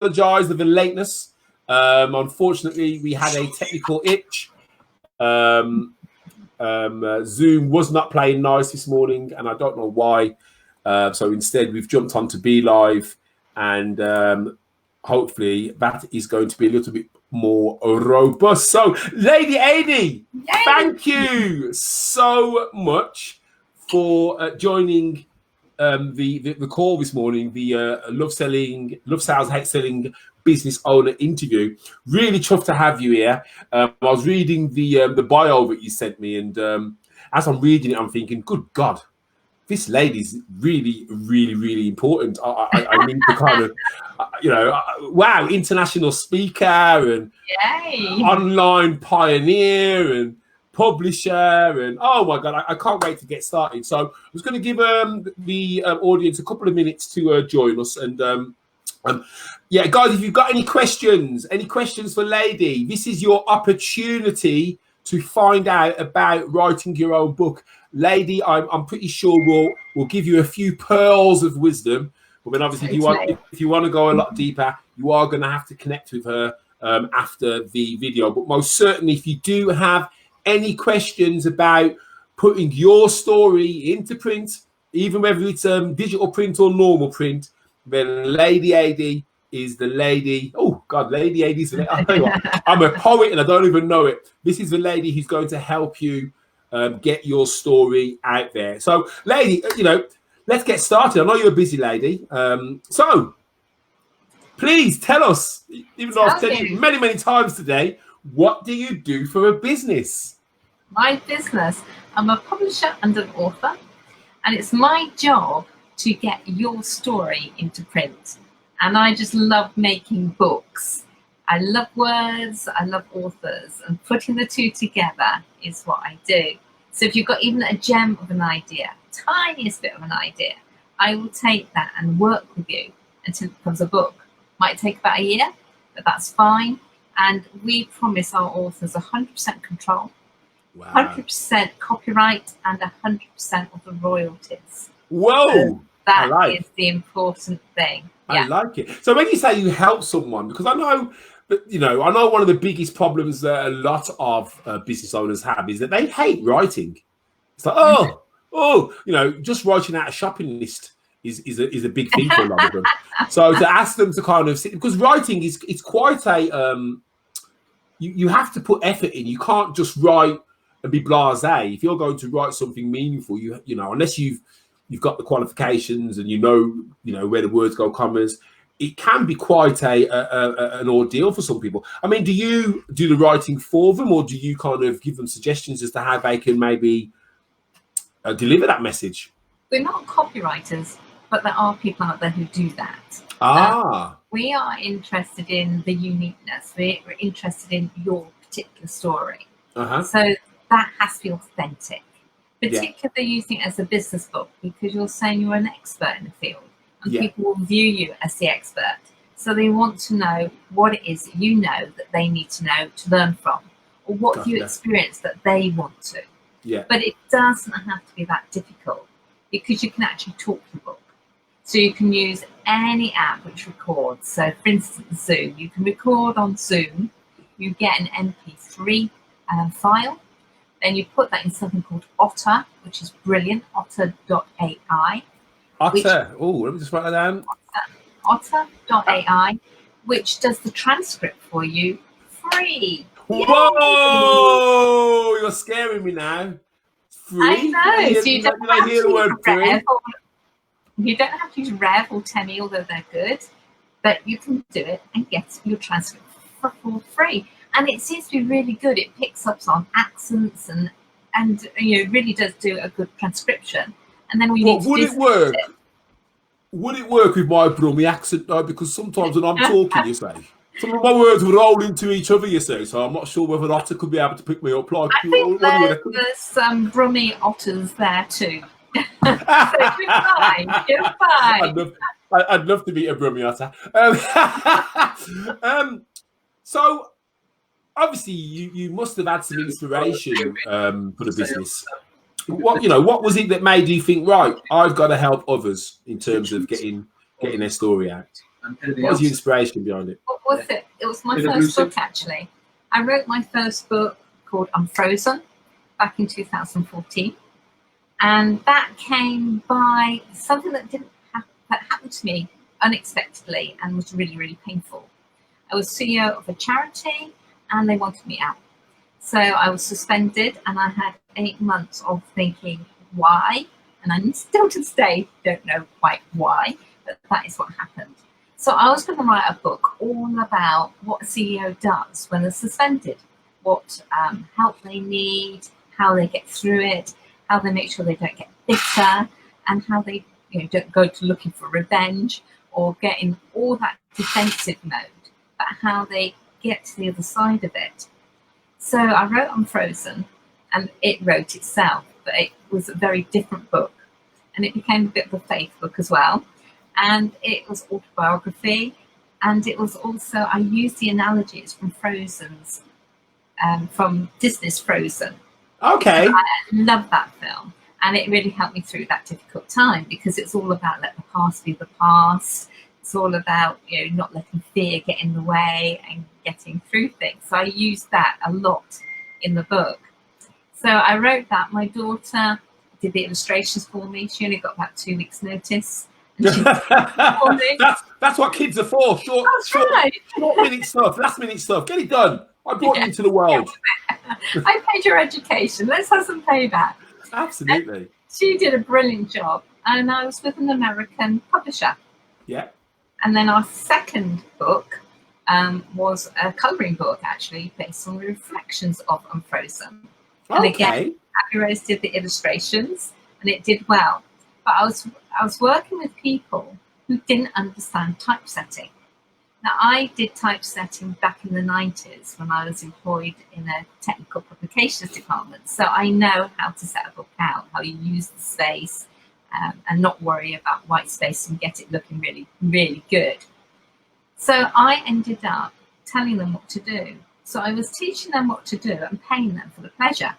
apologise for the lateness. Unfortunately, we had a technical itch. Zoom was not playing nice this morning, and I don't know why. So instead, we've jumped onto Be Live, and hopefully that is going to be a little bit more robust. So, Ladey Adey, thank you so much for joining the call this morning, the love sales, hate selling business owner interview. Really chuffed to have you here. I was reading the bio that you sent me, and as I'm reading it, I'm thinking, good God, this lady's really, really, really important. I need to kind of, wow, international speaker and online pioneer and publisher, and oh my God, I can't wait to get started. So I was going to give the audience a couple of minutes to join us. And yeah, guys, if you've got any questions for Ladey, this is your opportunity to find out about writing your own book. Ladey, I'm pretty sure we'll give you a few pearls of wisdom. But then obviously, if you want to go a lot deeper, you are going to have to connect with her after the video. But most certainly, if you do have any questions about putting your story into print, even whether it's digital print or normal print, then Ladey Adey is the lady. Oh God, Ladey Adey's the lady. I'll tell you what, I'm a poet and I don't even know it. This is the lady who's going to help you get your story out there. So, Ladey, let's get started. I know you're a busy lady. So, please tell us, even though I've said it many, many times today, what do you do for a business? My business, I'm a publisher and an author, and it's my job to get your story into print. And I just love making books. I love words, I love authors, and putting the two together is what I do. So if you've got even a gem of an idea, tiniest bit of an idea, I will take that and work with you until it becomes a book. Might take about a year, but that's fine. And we promise our authors 100% control, 100% copyright, and 100% of the royalties. Whoa! So that is the important thing. I like it. So when you say you help someone, because I know that, I know one of the biggest problems that a lot of business owners have is that they hate writing. It's like, just writing out a shopping list is a big thing for a lot of them. So to ask them to kind of sit, because writing it's quite a you have to put effort in. You can't just write and be blasé. If you're going to write something meaningful, you unless you've got the qualifications and you know where the words go, commas, it can be quite an ordeal for some people. I mean, do you do the writing for them, or do you kind of give them suggestions as to how they can maybe deliver that message? We're not copywriters, but there are people out there who do that. We are interested in the uniqueness. We're interested in your particular story. So that has to be authentic. Particularly using it as a business book, because you're saying you're an expert in the field, and people will view you as the expert. So they want to know what it is that they need to know to learn from, or what you experience that they want to. But it doesn't have to be that difficult, because you can actually talk your book. So you can use any app which records. So for instance, Zoom, you can record on Zoom, you get an MP3 file. Then you put that in something called Otter, which is brilliant, otter.ai. Otter, let me just write that down. Otter.ai, which does the transcript for you free. Whoa! You're scaring me now. Free? I know. So you don't have to use Rev. You don't have to use Rev or Temi, although they're good. But you can do it and get your transcript for free. And it seems to be really good. It picks up on accents and really does do a good transcription. And then would it work? Would it work with my Brummy accent though? Because sometimes when I'm talking, you say, some of my words would roll into each other, you say. So I'm not sure whether Otter could be able to pick me up. Like, I think there's some Brummy otters there too. So you're fine. You're fine. I'd love to meet a Brummy otter. So. Obviously, you must have had some inspiration for the business. What was it that made you think, right, I've got to help others in terms of getting their story out? What was the inspiration behind it? What was it? It was my first book, actually. I wrote my first book called Unfrozen back in 2014. And that came by something that happened to me unexpectedly and was really, really painful. I was CEO of a charity and they wanted me out. So I was suspended and I had 8 months of thinking why. And I still to this day don't know quite why, but that is what happened. So I was going to write a book all about what a CEO does when they're suspended, what help they need, how they get through it, how they make sure they don't get bitter, and how they don't go to looking for revenge or get in all that defensive mode, but how they get to the other side of it. So I wrote Unfrozen and it wrote itself, but it was a very different book. And it became a bit of a faith book as well. And it was autobiography. And it was also, I used the analogies from Frozen's, from Disney's Frozen. Okay. I love that film. And it really helped me through that difficult time because it's all about let the past be the past. It's all about, not letting fear get in the way and getting through things. So I used that a lot in the book. So I wrote that. My daughter did the illustrations for me. She only got about 2 weeks' notice. And she that's what kids are for. Short minute stuff, last minute stuff. Get it done. I brought you into the world. I paid your education. Let's have some payback. Absolutely. And she did a brilliant job. And I was with an American publisher. Yeah. And then our second book was a colouring book, actually, based on the reflections of Unfrozen. And again, Abby Rose did the illustrations, and it did well. But I was working with people who didn't understand typesetting. Now, I did typesetting back in the 90s when I was employed in a technical publications department. So I know how to set a book out, how you use the space, and not worry about white space and get it looking really, really good. So I ended up telling them what to do. So I was teaching them what to do and paying them for the pleasure.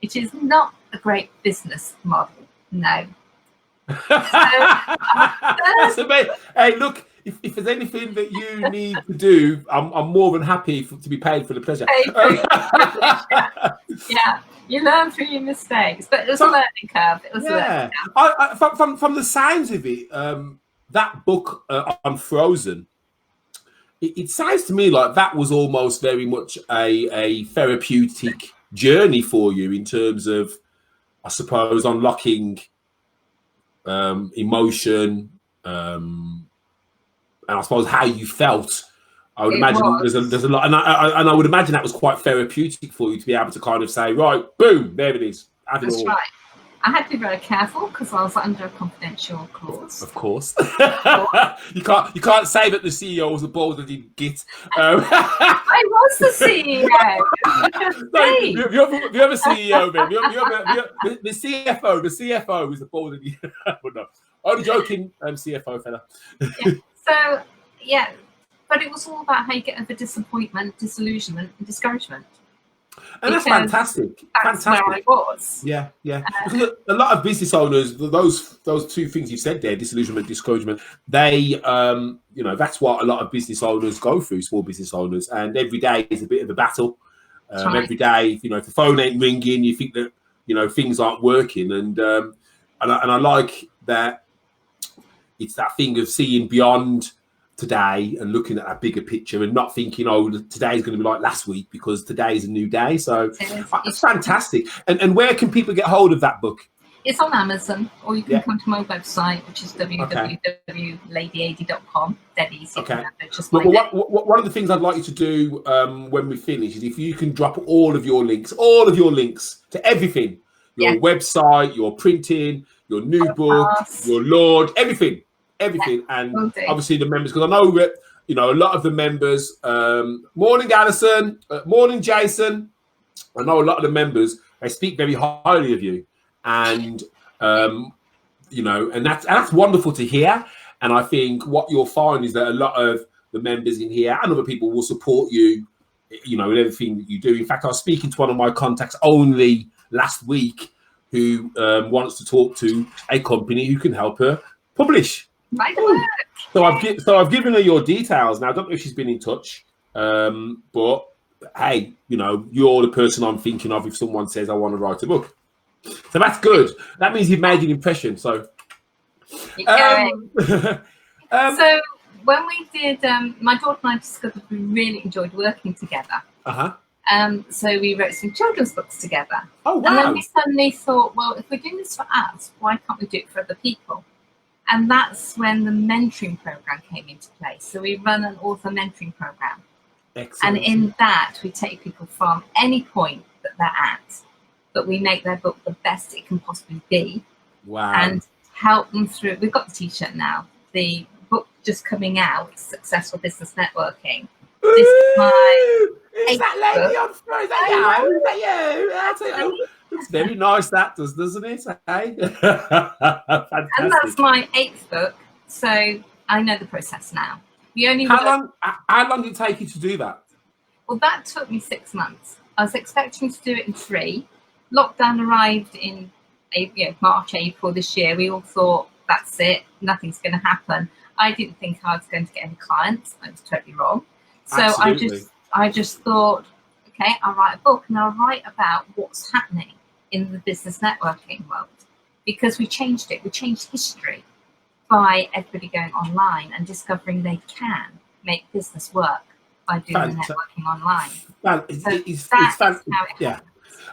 It is not a great business model, no. That's amazing. Hey, look, if there's anything that you need to do, I'm more than happy to be paid for the pleasure. Yeah, you learn through your mistakes, but it was a learning curve. It was a learning curve. From the sounds of it, that book on Frozen, it sounds to me like that was almost very much a therapeutic journey for you in terms of, I suppose, unlocking emotion, and I suppose how you felt. I would imagine there's a lot, and I would imagine that was quite therapeutic for you to be able to kind of say, right, boom, there it is. That's right. I had to be very careful because I was under a confidential clause. Of course. You can't say that the CEO was a baldy git. I was the CEO. No, the other CEO, man. The CFO. The CFO is the baldy. But no, only joking. CFO fella. So yeah, but it was all about how you get over disappointment, disillusionment, and discouragement. And that's fantastic. That's where I was. Yeah. Because a lot of business owners, those two things you said there, disillusionment, discouragement, they, that's what a lot of business owners go through, small business owners. And every day is a bit of a battle. Right. Every day, if the phone ain't ringing, you think that, things aren't working. And I like that it's that thing of seeing beyond today and looking at a bigger picture and not thinking, today's going to be like last week, because today is a new day. So it's fantastic. And where can people get hold of that book? It's on Amazon, or you can come to my website, which is www.ladeyadey.com. Dead easy. Okay. One of the things I'd like you to do when we finish is if you can drop all of your links to everything, your website, your printing, your new book, your Lord, everything. And obviously the members, because I know that a lot of the members, morning Alison, morning Jason, I know a lot of the members, they speak very highly of you, and and that's wonderful to hear. And I think what you'll find is that a lot of the members in here and other people will support you in everything that you do. In fact, I was speaking to one of my contacts only last week who wants to talk to a company who can help her publish. Right work. So I've given her your details. Now I don't know if she's been in touch, but hey, you're the person I'm thinking of if someone says I want to write a book. So that's good. That means you've made an impression. So, so when we did, my daughter and I discovered we really enjoyed working together. So we wrote some children's books together. Oh, wow. And then we suddenly thought, well, if we're doing this for us, why can't we do it for other people? And that's when the mentoring program came into place. So we run an author mentoring program. Excellent. And in that, we take people from any point that they're at, but we make their book the best it can possibly be. Wow. And help them through. We've got the t-shirt now. The book just coming out, Successful Business Networking. This is my Is that lady on front? Is that you? Is that you? It's very nice, that does, doesn't it? Hey? Fantastic. And that's my 8th book, so I know the process now. How long did it take you to do that? Well, that took me 6 months. I was expecting to do it in 3. Lockdown arrived in March, April this year. We all thought, that's it, nothing's going to happen. I didn't think I was going to get any clients. I was totally wrong. So Absolutely. I just thought, okay, I'll write a book and I'll write about what's happening in the business networking world, because we changed it. We changed history by everybody going online and discovering they can make business work by doing the networking online.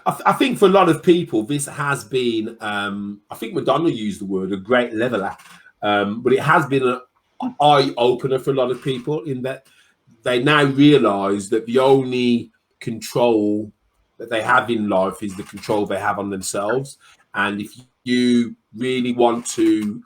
I think for a lot of people, this has been, I think Madonna used the word, a great leveler, but it has been an eye-opener for a lot of people in that they now realise that the only control that they have in life is the control they have on themselves. And if you really want to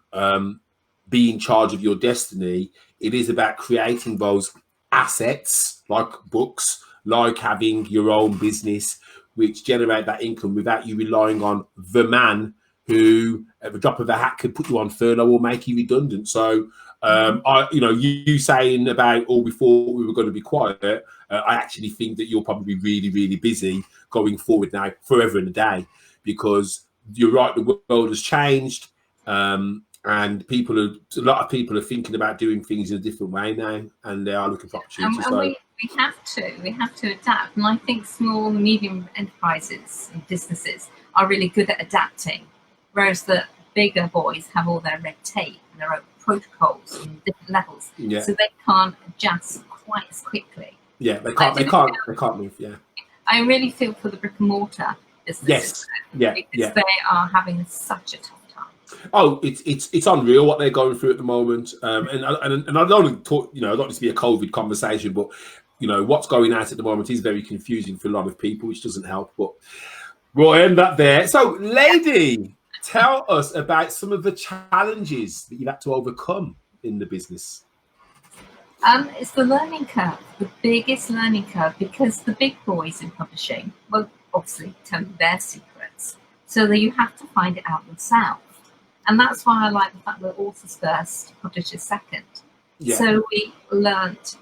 be in charge of your destiny, it is about creating those assets like books, like having your own business, which generate that income without you relying on the man who, at the drop of a hat, could put you on furlough or make you redundant. So, you saying about, before we were going to be quiet, I actually think that you're probably really, really busy going forward now, forever and a day, because you're right, the world has changed, and a lot of people are thinking about doing things in a different way now, and they are looking for opportunities. And we have to adapt, and I think small and medium enterprises and businesses are really good at adapting, whereas the bigger boys have all their red tape and their own protocols and different levels, so they can't adjust quite as quickly. Yeah, they can't move. Yeah, I really feel for the brick and mortar businesses. Yes, because they are having such a tough time. Oh, it's unreal what they're going through at the moment, and I don't want to talk. I don't want this to be a COVID conversation, but what's going out at the moment is very confusing for a lot of people, which doesn't help. But we'll end that there. So, Ladey, tell us about some of the challenges that you've had to overcome in the business. It's the learning curve, the biggest learning curve, because the big boys in publishing will obviously tell you their secrets, so that you have to find it out yourself. And that's why I like the fact that authors first, publishers second. Yeah. So we learnt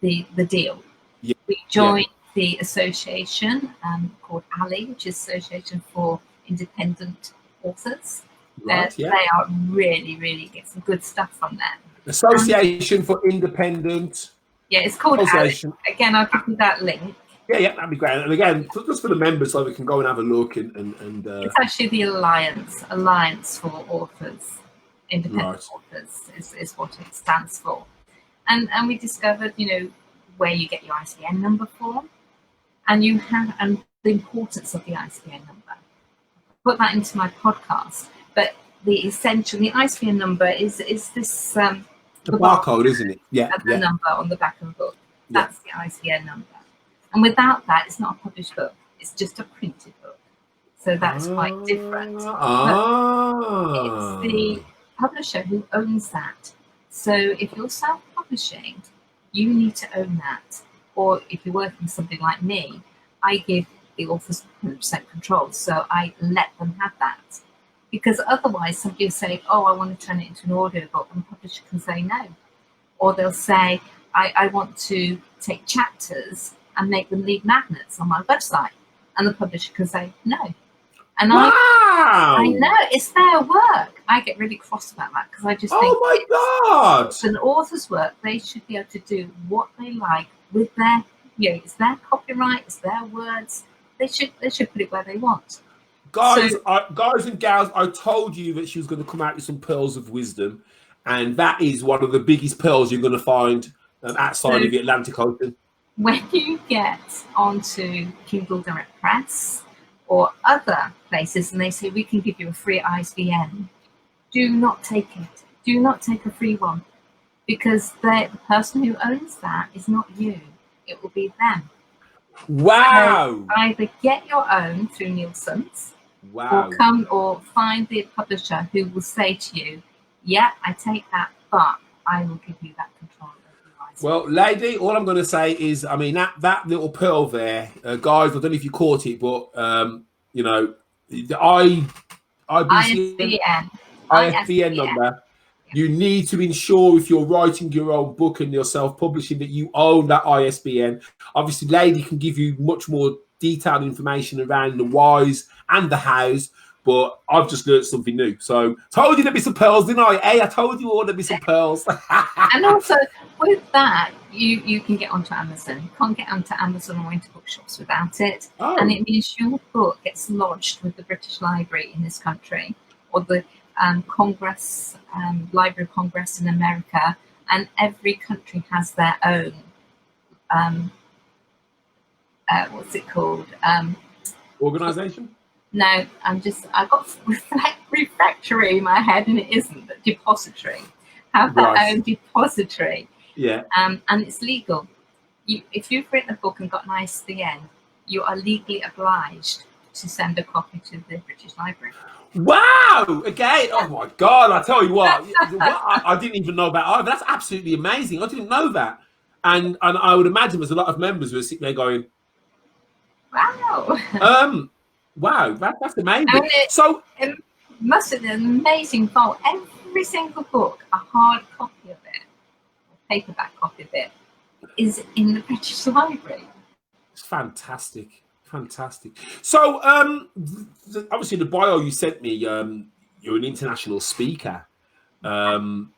the deal. Yeah. We joined the association called ALI, which is Association for Independent Authors. Right, They are really get some good stuff from them. Association for Independent. Yeah, it's called ALI. Again, I'll give you that link. Yeah, that'd be great. And again, just for the members, so we can go and have a look and it's actually the Alliance for Authors, Independent Authors is what it stands for. And we discovered, where you get your ISBN number from, and the importance of the ISBN number. Put that into my podcast, but the ISBN number is this the barcode, isn't it? Yeah, the number on the back of the book. That's the ISBN number. And without that, it's not a published book. It's just a printed book. So that's quite different. It's the publisher who owns that. So if you're self-publishing, you need to own that. Or if you're working with somebody like me, I give the authors 100% control. So I let them have that. Because otherwise, somebody will say, I want to turn it into an audiobook, and the publisher can say no. Or they'll say, I want to take chapters and make them lead magnets on my website, and the publisher can say no. And I know, it's their work. I get really cross about that because I just think, oh my God, it's an author's work. They should be able to do what they like with their, it's their copyright, it's their words. They should put it where they want. Guys, guys and gals, I told you that she was going to come out with some pearls of wisdom, and that is one of the biggest pearls you're going to find outside of the Atlantic Ocean. When you get onto Kindle Direct Press or other places and they say, we can give you a free ISBN, do not take it. Do not take a free one, because the person who owns that is not you. It will be them. Wow. So either get your own through Nielsen's, wow, or find the publisher who will say to you, yeah, I take that, but I will give you that control. Well, Lady, all I'm going to say is, I mean, that little pearl there, guys, I don't know if you caught it, but, you know, the ISBN number, you need to ensure if you're writing your own book and you're self-publishing that you own that ISBN. Obviously, Lady can give you much more detailed information around the whys and the hows, but I've just learned something new. So, told you there'd be some pearls, didn't I? Hey, I told you all there'd be some pearls. And also, with that, you can get onto Amazon. You can't get onto Amazon or into bookshops without it. Oh. And it means your book gets lodged with the British Library in this country, or the Congress, Library of Congress in America, and every country has their own, what's it called? Organization? No, I got refractory in my head, and it isn't, but depository. Have their own depository. Yeah. And it's legal. If you've written a book and got an ISBN, you are legally obliged to send a copy to the British Library. Wow! Again, oh my God! I tell you what, I didn't even know about. Oh, that's absolutely amazing. I didn't know that, and I would imagine there's a lot of members who are sitting there going, "Wow!" Wow, that's amazing. I mean, it must have been an amazing vault. Every single book, a hard copy of it, a paperback copy of it, is in the British Library. It's fantastic. Fantastic. So, obviously, the bio you sent me, you're an international speaker. Tell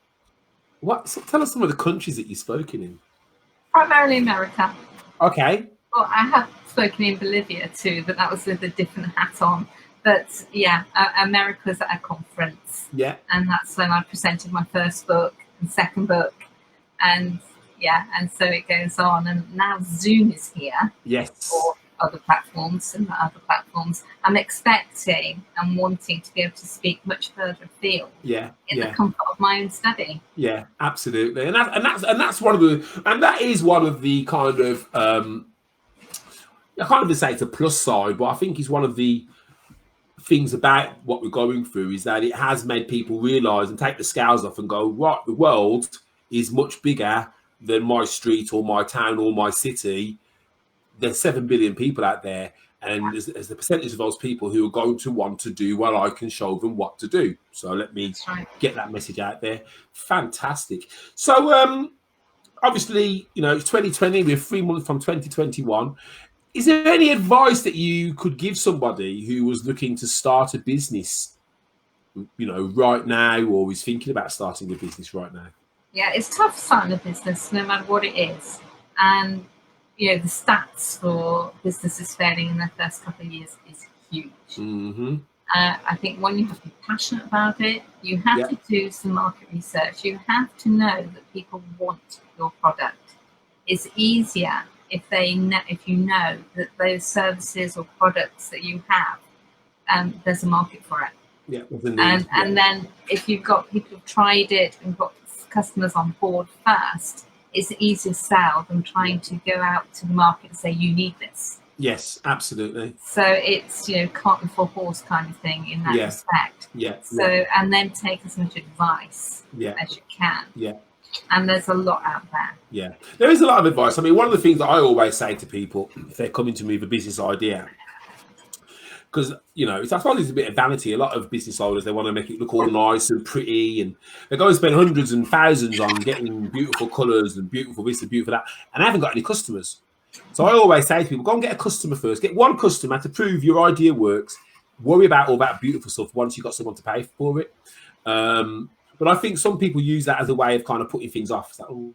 us some of the countries that you've spoken in. Primarily America. Okay. Well, I have spoken in Bolivia too, but that was with a different hat on. But yeah, America's at a conference. Yeah. And that's when I presented my first book and second book. And yeah, and so it goes on. And now Zoom is here. Yes. For other platforms and other platforms. I'm expecting and wanting to be able to speak much further afield. Yeah. In the comfort of my own study. Yeah, absolutely. And that's one of the, and that is one of the kind of I can't even say it's a plus side, but I think it's one of the things about what we're going through is that it has made people realize and take the scales off and go, right, the world is much bigger than my street or my town or my city. There's 7 billion people out there, and there's the percentage of those people who are going to want to do what I can show them what to do. So let me get that message out there. Fantastic. So obviously, you know, it's 2020. We're 3 months from 2021. Is there any advice that you could give somebody who was looking to start a business, you know, right now, or is thinking about starting a business right now? Yeah, it's tough starting a business, no matter what it is. And you know, the stats for businesses failing in their first couple of years is huge. Mm-hmm. I think when you have to be passionate about it, you have to do some market research. You have to know that people want your product. It's easier if you know that those services or products that you have, there's a market for it. Yeah. And then if you've got people who've tried it and got customers on board first, it's an easier sell than trying to go out to the market and say, you need this. Yes, absolutely. So it's, you know, cart before horse kind of thing in that respect. Yeah. So, and then take as much advice as you can. Yeah. And there's a lot out there. Yeah. There is a lot of advice. I mean, one of the things that I always say to people, if they're coming to me with a business idea, because, you know, I suppose it's a bit of vanity. A lot of business owners, they want to make it look all nice and pretty, and they go and spend hundreds and thousands on getting beautiful colours and beautiful this and beautiful that, and they haven't got any customers. So I always say to people, go and get a customer first. Get one customer to prove your idea works. worry about all that beautiful stuff once you've got someone to pay for it. But I think some people use that as a way of kind of putting things off. It's like, oh,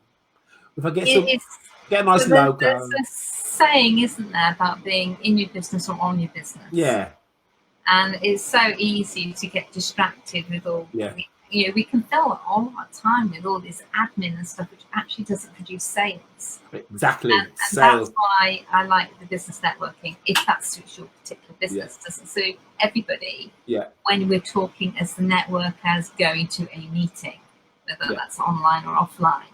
if I get a nice logo. There's a saying, isn't there, about being in your business or on your business? Yeah. And it's so easy to get distracted with all. Yeah. You know, we can fill all our time with all this admin and stuff, which actually doesn't produce sales. Exactly. And that's why I like the business networking. If that suits your particular business, doesn't suit everybody. Yeah. When we're talking as the network as going to a meeting, whether that's online or offline.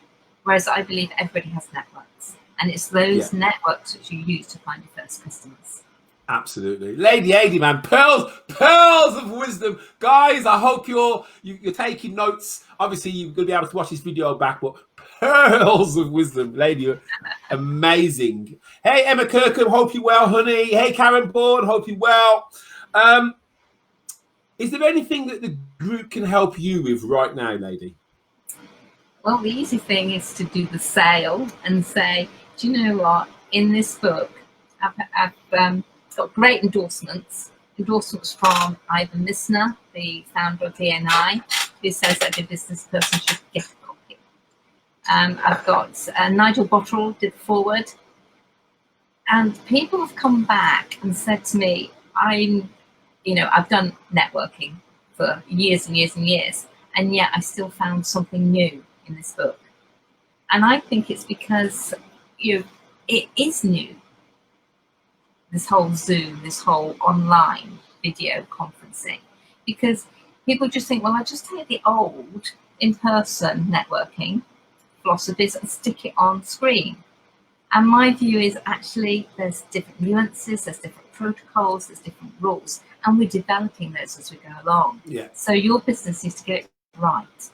Whereas I believe everybody has networks, and it's those networks which you use to find your first customers. Absolutely. Ladey Adey, man, pearls of wisdom. Guys, I hope you're taking notes. Obviously, you're going to be able to watch this video back, but pearls of wisdom. Lady, amazing. Hey, Emma Kirkham, hope you're well, honey. Hey, Karen Bourne, hope you're well. Is there anything that the group can help you with right now, Lady? Well, the easy thing is to do the sale and say, do you know what? In this book, I've got great endorsements from Ivan Misner, the founder of DNI, who says that every business person should get a copy. I've got Nigel Bottrell did the forward, and people have come back and said to me, I've done networking for years and years and years, and yet I still found something new in this book. And I think it's because it is new. This whole Zoom, this whole online video conferencing, because people just think, well, I just take the old in-person networking philosophies and stick it on screen. And my view is actually there's different nuances, there's different protocols, there's different rules, and we're developing those as we go along. Yeah. So your business needs to get it right.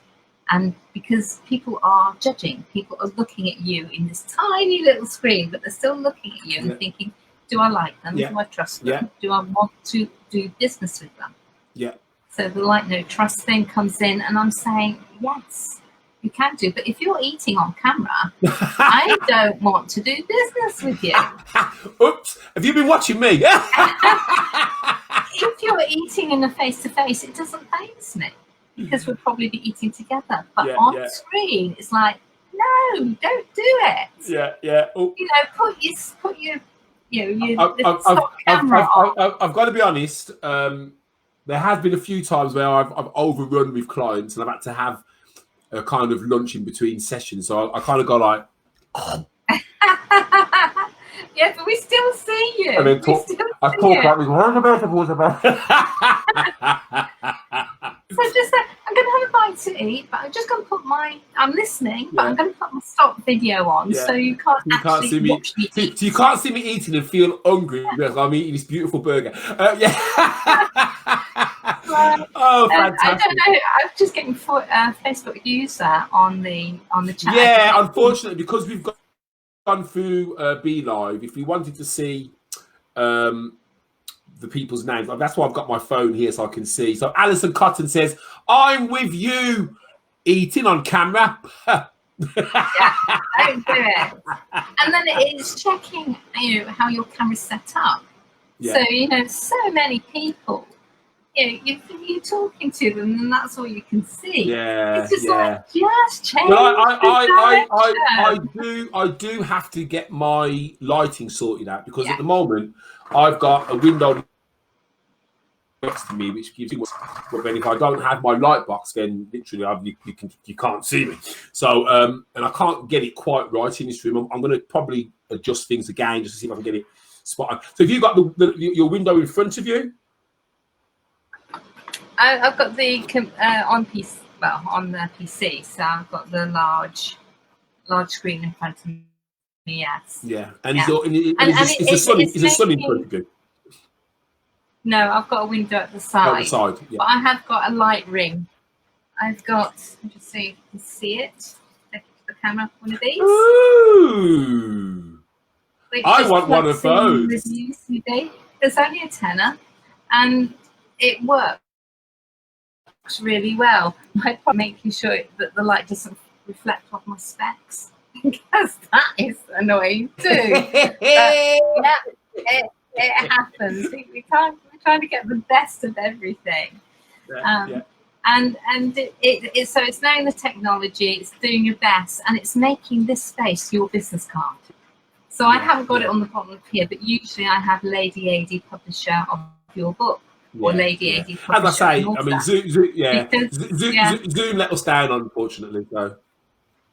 And because people are judging, people are looking at you in this tiny little screen, but they're still looking at you and thinking, do I like them? Yeah. Do I trust them? Do I want to do business with them? Yeah. So the like, no trust thing comes in, and I'm saying, yes, you can do. But if you're eating on camera, I don't want to do business with you. Oops. Have you been watching me? If you're eating in a face-to-face, it doesn't faze me, because we'll probably be eating together. But on screen, it's like, no, don't do it. Yeah, yeah. Oh. Put your camera on. I've got to be honest. There has been a few times where I've overrun with clients, and I've had to have a kind of lunch in between sessions. So I kind of go like, yeah, but we still see you. And then I talk like this. What about? So just say, I'm going to have a bite to eat, but I'm just going to put I'm listening, but I'm going to put my stop video on, so you can't see me watch me eat. So you can't see me eating and feel hungry because I'm eating this beautiful burger. Oh, fantastic. I don't know. I'm just getting Facebook user on the chat. Yeah, unfortunately, because we've gone through Be Live, if we wanted to see the people's names, that's why I've got my phone here so I can see. So Alison Cotton says, I'm with you eating on camera. Yeah, don't do it. And then it is checking how your camera's set up. So so many people, you're talking to them and that's all you can see. Yeah, it's just like, just change. But I do have to get my lighting sorted out, because at the moment I've got a window next to me which gives you, but then if I don't have my light box, then literally you can't see me. So and I can't get it quite right in this room. I'm going to probably adjust things again just to see if I can get it spot on. So have you got your window in front of you? I've got the on the PC, so I've got the large screen in front of me. Yes. Yeah, and is the sun in front of you? No, I've got a window at the side. At the side, yeah. But I have got a light ring. I've got. Just so you can see it. Take it to the camera. One of these. Ooh! I want one of those. It's only a tenner, and it works really well. I'd probably making sure that the light doesn't reflect off my specs, because that is annoying too. But, yeah, it happens. We can't trying to get the best of everything. And so it's knowing the technology, it's doing your best, and it's making this space your business card. So I haven't got it on the bottom here, but usually I have Ladey Adey, publisher of your book, or Ladey Adey, publisher. As I say, I mean, Zoom let us down, unfortunately. So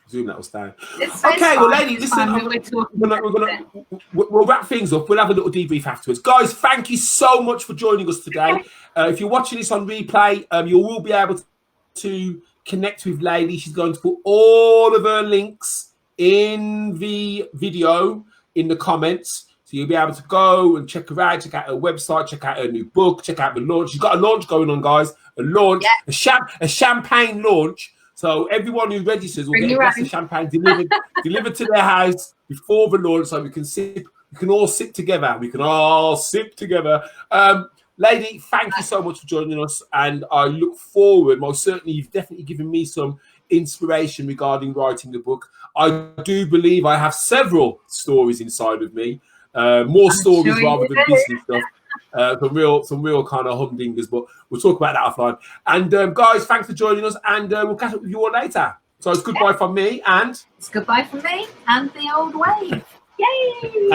Zoom let us down. Okay, well, ladies, listen, we'll wrap things up. We'll have a little debrief afterwards. Guys, thank you so much for joining us today. If you're watching this on replay, you will be able to connect with Ladey. She's going to put all of her links in the video in the comments. So you'll be able to go and check her out, check out her website, check out her new book, check out the launch. She's got a launch going on, guys. A launch, a champagne launch. So everyone who registers will get a glass of champagne delivered to their house before the launch, so we can all sip together. We can all sip together. Ladey, thank you so much for joining us, and I look forward. Most certainly, you've definitely given me some inspiration regarding writing the book. I do believe I have several stories inside of me, more stories rather than business stuff. Some real kind of humdingers, but we'll talk about that offline. And guys, thanks for joining us, and we'll catch up with you all later. So it's goodbye from me, and it's goodbye from me and the old wave. Yay!